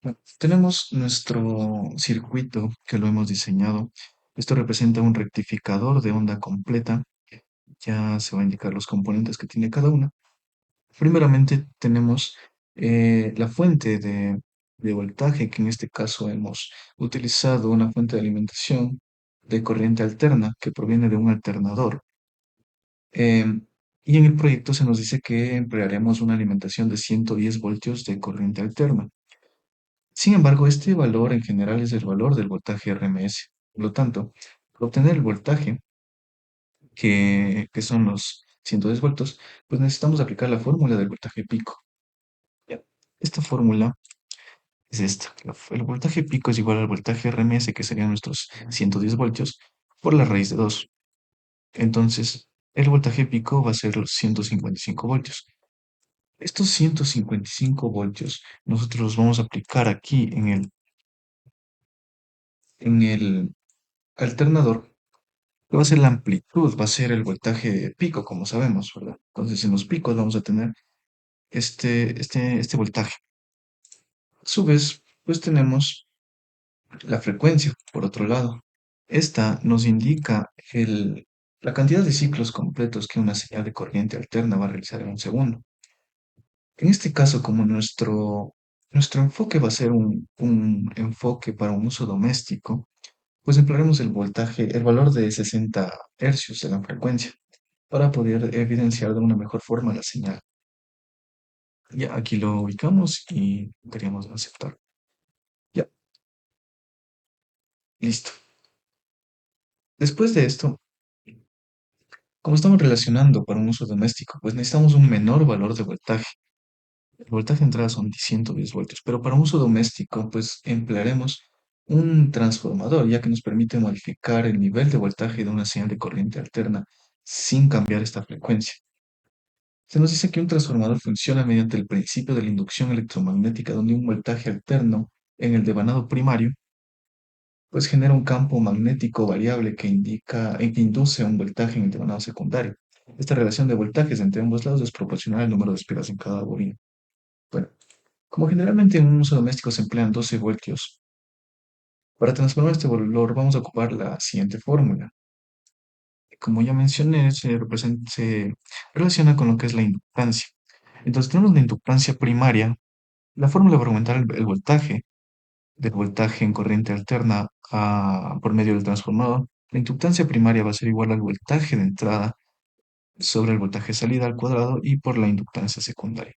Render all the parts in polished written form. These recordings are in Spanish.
Bueno, tenemos nuestro circuito que lo hemos diseñado. Esto representa un rectificador de onda completa. Ya se va a indicar los componentes que tiene cada una. Primeramente tenemos la fuente de voltaje, que en este caso hemos utilizado una fuente de alimentación de corriente alterna que proviene de un alternador. Em, y en el proyecto se nos dice que emplearemos una alimentación de 110 voltios de corriente alterna. Sin embargo, este valor en general es el valor del voltaje RMS. Por lo tanto, para obtener el voltaje, que son los 110 voltios, pues necesitamos aplicar la fórmula del voltaje pico. Ya. Esta fórmula es esta. El voltaje pico es igual al voltaje RMS, que serían nuestros 110 voltios, por la raíz de 2. Entonces, el voltaje pico va a ser los 155 voltios. Estos 155 voltios nosotros los vamos a aplicar aquí en el alternador. Va a ser la amplitud, va a ser el voltaje pico, como sabemos, ¿verdad? Entonces, en los picos vamos a tener este voltaje. A su vez, pues tenemos la frecuencia, por otro lado. Esta nos indica la cantidad de ciclos completos que una señal de corriente alterna va a realizar en un segundo. En este caso, como nuestro enfoque va a ser un enfoque para un uso doméstico, pues emplearemos el valor de 60 hercios de la frecuencia, para poder evidenciar de una mejor forma la señal. Ya aquí lo ubicamos y queríamos aceptar. Ya, listo. Después de esto, como estamos relacionando para un uso doméstico, pues necesitamos un menor valor de voltaje. El voltaje de entrada son 110 voltios, pero para un uso doméstico, pues emplearemos un transformador, ya que nos permite modificar el nivel de voltaje de una señal de corriente alterna sin cambiar esta frecuencia. Se nos dice que un transformador funciona mediante el principio de la inducción electromagnética, donde un voltaje alterno en el devanado primario pues genera un campo magnético variable que induce un voltaje en el devanado secundario. Esta relación de voltajes entre ambos lados es proporcional al número de espiras en cada bobina. Bueno, como generalmente en un uso doméstico se emplean 12 voltios, para transformar este valor vamos a ocupar la siguiente fórmula. Como ya mencioné, se relaciona con lo que es la inductancia. Entonces tenemos la inductancia primaria. La fórmula para aumentar el voltaje del voltaje en corriente alterna por medio del transformador, la inductancia primaria va a ser igual al voltaje de entrada sobre el voltaje de salida al cuadrado y por la inductancia secundaria.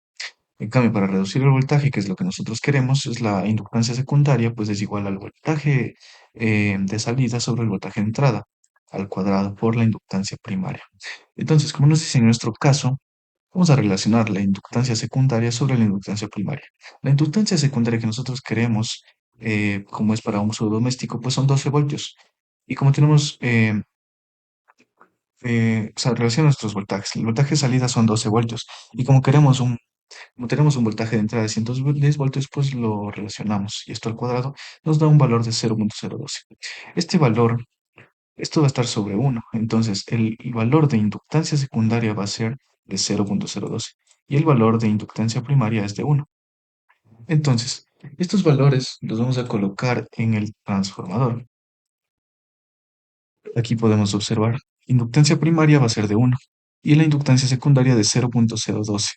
En cambio, para reducir el voltaje, que es lo que nosotros queremos, es la inductancia secundaria, pues es igual al voltaje de salida sobre el voltaje de entrada al cuadrado por la inductancia primaria. Entonces, como nos dice en nuestro caso, vamos a relacionar la inductancia secundaria sobre la inductancia primaria. La inductancia secundaria que nosotros queremos, como es para un uso doméstico, pues son 12 voltios. Y como tenemos, o sea, relaciona nuestros voltajes. El voltaje de salida son 12 voltios. Y como tenemos un voltaje de entrada de 110 voltios, pues lo relacionamos. Y esto al cuadrado nos da un valor de 0,012. Este valor, esto va a estar sobre 1. Entonces, el valor de inductancia secundaria va a ser de 0,012 y el valor de inductancia primaria es de 1. Entonces, estos valores los vamos a colocar en el transformador. Aquí podemos observar, inductancia primaria va a ser de 1 y la inductancia secundaria de 0,012.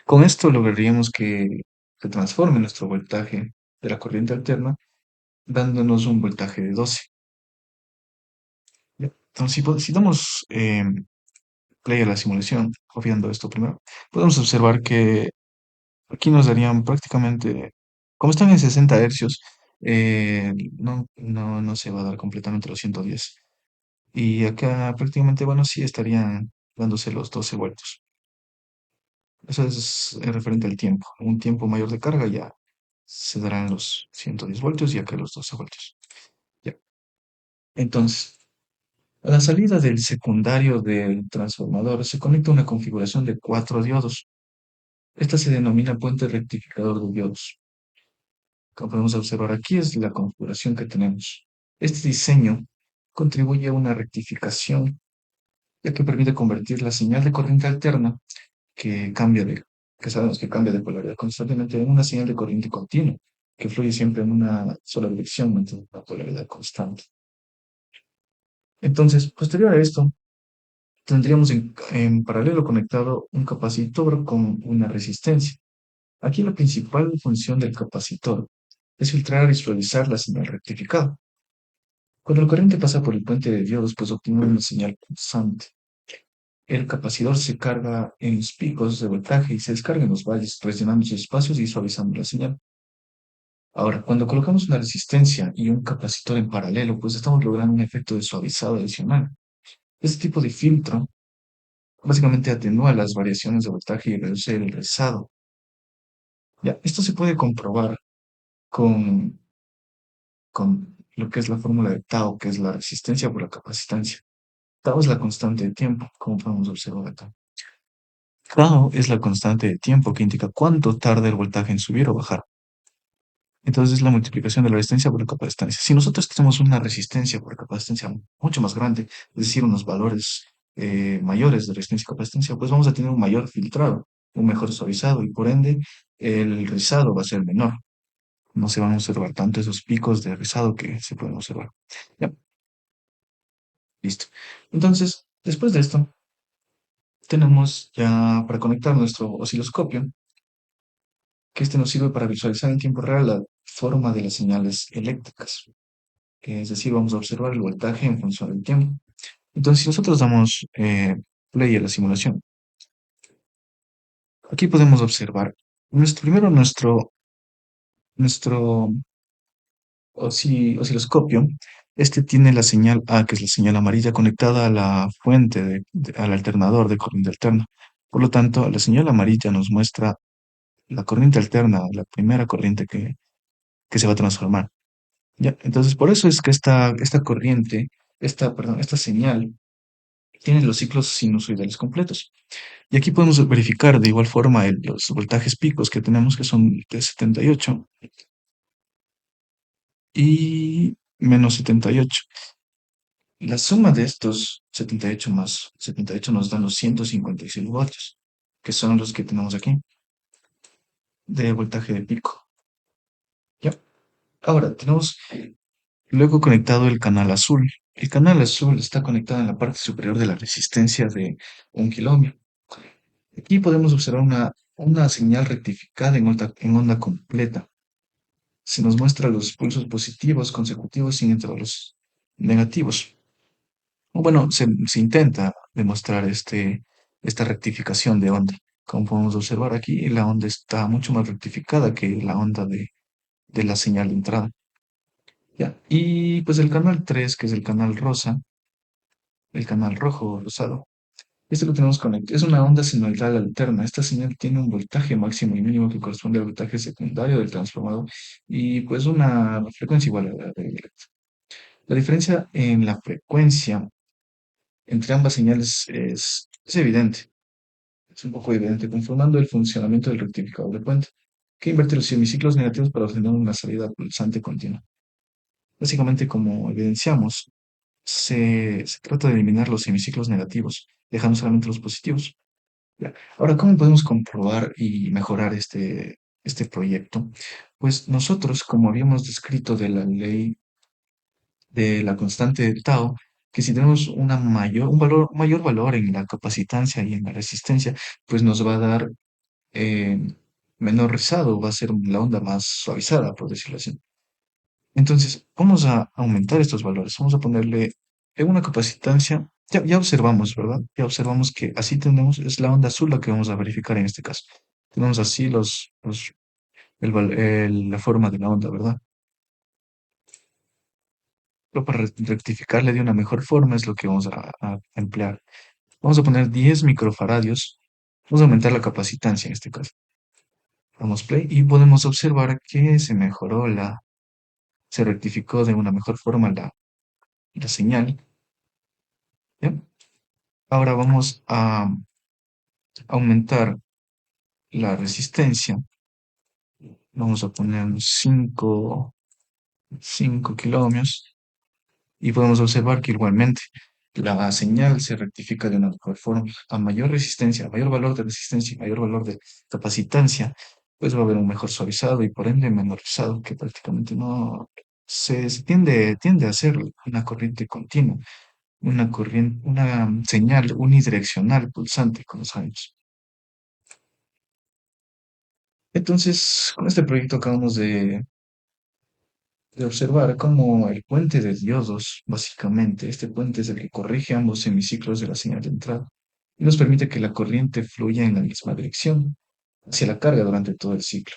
Con esto lograríamos que se transforme nuestro voltaje de la corriente alterna, dándonos un voltaje de 12. ¿Ya? Entonces, si damos play a la simulación, obviando esto primero, podemos observar que aquí nos darían prácticamente, como están en 60 hercios, no se va a dar completamente los 110. Y acá prácticamente, bueno, sí estarían dándose los 12 voltios. Eso es referente al tiempo. Un tiempo mayor de carga ya se darán los 110 voltios y acá los 12 voltios. Ya. Entonces, a la salida del secundario del transformador se conecta una configuración de 4 diodos. Esta se denomina puente rectificador de diodos. Como podemos observar aquí es la configuración que tenemos. Este diseño contribuye a una rectificación, ya que permite convertir la señal de corriente alterna que cambia de, que sabemos que cambia de polaridad constantemente en una señal de corriente continua. que fluye siempre en una sola dirección, manteniendo una polaridad constante. Entonces, posterior a esto, tendríamos en paralelo conectado un capacitor con una resistencia. Aquí la principal función del capacitor es filtrar y suavizar la señal rectificada. Cuando la corriente pasa por el puente de diodos, pues obtiene una señal constante. El capacitor se carga en los picos de voltaje y se descarga en los valles, rellenando sus espacios y suavizando la señal. Ahora, cuando colocamos una resistencia y un capacitor en paralelo, pues estamos logrando un efecto de suavizado adicional. Este tipo de filtro básicamente atenúa las variaciones de voltaje y reduce el rezado. Ya, esto se puede comprobar con, con lo que es la fórmula de Tau, que es la resistencia por la capacitancia. Tau es la constante de tiempo, como podemos observar acá. Tau es la constante de tiempo que indica cuánto tarda el voltaje en subir o bajar. Entonces es la multiplicación de la resistencia por la capacitancia. Si nosotros tenemos una resistencia por capacitancia mucho más grande, es decir, unos valores mayores de resistencia y capacitancia, pues vamos a tener un mayor filtrado, un mejor suavizado y por ende el rizado va a ser menor. No se van a observar tanto esos picos de rizado que se pueden observar. Ya, listo. Entonces, después de esto, tenemos ya para conectar nuestro osciloscopio, que este nos sirve para visualizar en tiempo real la forma de las señales eléctricas. Es decir, vamos a observar el voltaje en función del tiempo. Entonces, si nosotros damos play a la simulación, aquí podemos observar primero nuestro osciloscopio. Este tiene la señal A, que es la señal amarilla, conectada a la fuente, al alternador de corriente alterna. Por lo tanto, la señal amarilla nos muestra la corriente alterna, la primera corriente que se va a transformar. ¿Ya? Entonces, por eso es que esta corriente, perdón, esta señal tiene los ciclos sinusoidales completos. Y aquí podemos verificar de igual forma los voltajes picos que tenemos, que son de 78 y menos 78. La suma de estos 78 más 78 nos dan los 156 voltios, que son los que tenemos aquí, de voltaje de pico. ¿Ya? Ahora, tenemos luego conectado el canal azul. El canal azul está conectado en la parte superior de la resistencia de 1 kilómetro. Aquí podemos observar una señal rectificada en onda completa. Se nos muestra los pulsos positivos consecutivos sin intervalos negativos. O bueno, se intenta demostrar esta rectificación de onda. Como podemos observar aquí, la onda está mucho más rectificada que la onda de la señal de entrada. ¿Ya? Y pues el canal 3, que es el canal rosa, el canal rojo o rosado, este lo tenemos conectado. Es una onda sinusoidal alterna. Esta señal tiene un voltaje máximo y mínimo que corresponde al voltaje secundario del transformador y pues una frecuencia igual a la de directa. La diferencia en la frecuencia entre ambas señales es evidente, es un poco evidente, conformando el funcionamiento del rectificador de puente, que invierte los semiciclos negativos para obtener una salida pulsante continua. Básicamente, como evidenciamos, se trata de eliminar los semiciclos negativos, dejando solamente los positivos. Ya. Ahora, ¿cómo podemos comprobar y mejorar este proyecto? Pues nosotros, como habíamos descrito de la ley de la constante de Tau, que si tenemos un mayor valor en la capacitancia y en la resistencia, pues nos va a dar eh, menor rizado, va a ser la onda más suavizada, por decirlo así. Entonces, vamos a aumentar estos valores, vamos a ponerle en una capacitancia, ya observamos, ¿verdad? Ya observamos que así tenemos, es la onda azul la que vamos a verificar en este caso. Tenemos así la forma de la onda, ¿verdad? Pero para rectificarle de una mejor forma es lo que vamos a emplear. Vamos a poner 10 microfaradios. Vamos a aumentar la capacitancia en este caso. Damos play y podemos observar que se rectificó de una mejor forma la señal. ¿Ya? Ahora vamos a aumentar la resistencia. Vamos a poner unos 5 kiloohmios y podemos observar que igualmente la señal se rectifica de una mejor forma. A mayor resistencia, a mayor valor de resistencia y mayor valor de capacitancia, pues va a haber un mejor suavizado y por ende menor rizado, que prácticamente no tiende a ser una corriente continua, una corriente, una señal unidireccional pulsante, como sabemos. Entonces, con este proyecto acabamos de observar cómo el puente de diodos, básicamente, este puente es el que corrige ambos semiciclos de la señal de entrada y nos permite que la corriente fluya en la misma dirección hacia la carga durante todo el ciclo.